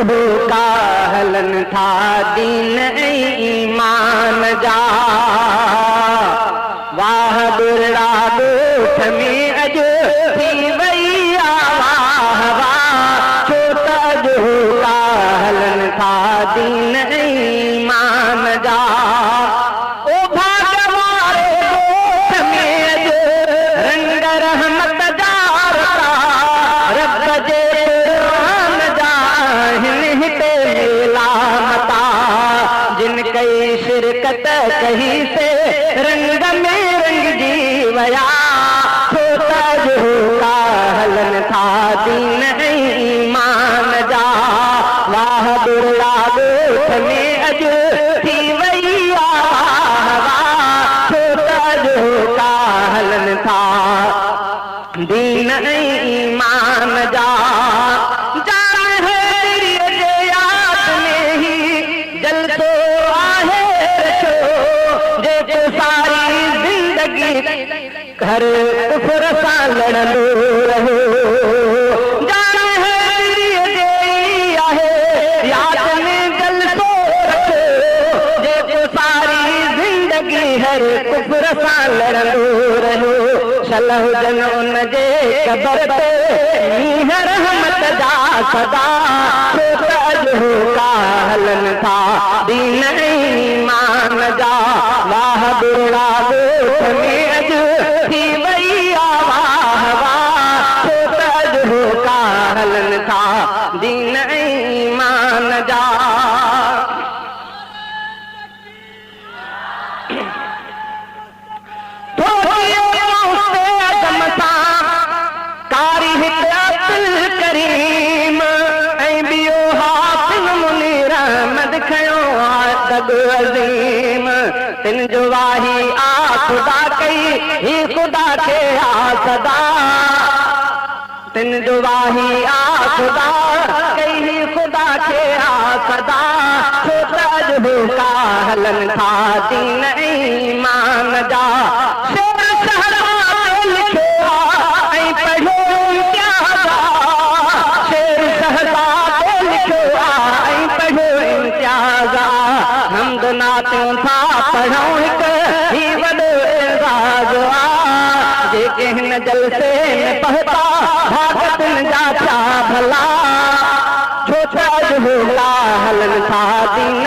का हलन था दीन ईमान जा। वाह बुरा गोठ में अज थी वई वाह वाह, छो त अज का हलन था दीन ईमान जा। ओ भाग वारे गोठ में अज रंग रहमत जा रब जे कुरान जा हिन हिते लामता। जिन कई शिरकत कही से रंग में रंग जी वया, छो त का हलन था दीन ईमान जा। वाह बुरा गोठ में अज थी वई वाह वाह, छो त का हलन था दीन ईमान जा। जान है जे याद में ही जलसो आहे रखो, जे सारी जिंदगी घर कुफर सां लड़ंदो रहो। जान है जे आहे याद में जलसो रखो, जे सारी जिंदगी हर कुफर सां लड़ंदो रहो। सलह जन उन जे कबर ते मींह रहमत जा सदा, छो त अज का हलन था दीन ईमान जा। वाह बुरा गोठ में अज थी वई वाह वाह, छो त अज का हलन था दीन ईमान जा। कारी हिक अब्दुल करीम ऐं ॿियो हाफ़िज़ मुनीर अहमद खयो दग अज़ीम। तिन जो वाही आ खुदा कई ही खुदा खे आ सदा। तिन जो वाही आ खुदा कई ही खुदा खे आ सदा, छो त अज का हलन था दीन ईमान जा। हमद नातों था पढ़ूं हिक ही वॾो एज़ाज़ आ। जेके हिन जलसे में पहुता भागतुनि जा छा भला, छो त अज हलन था दीन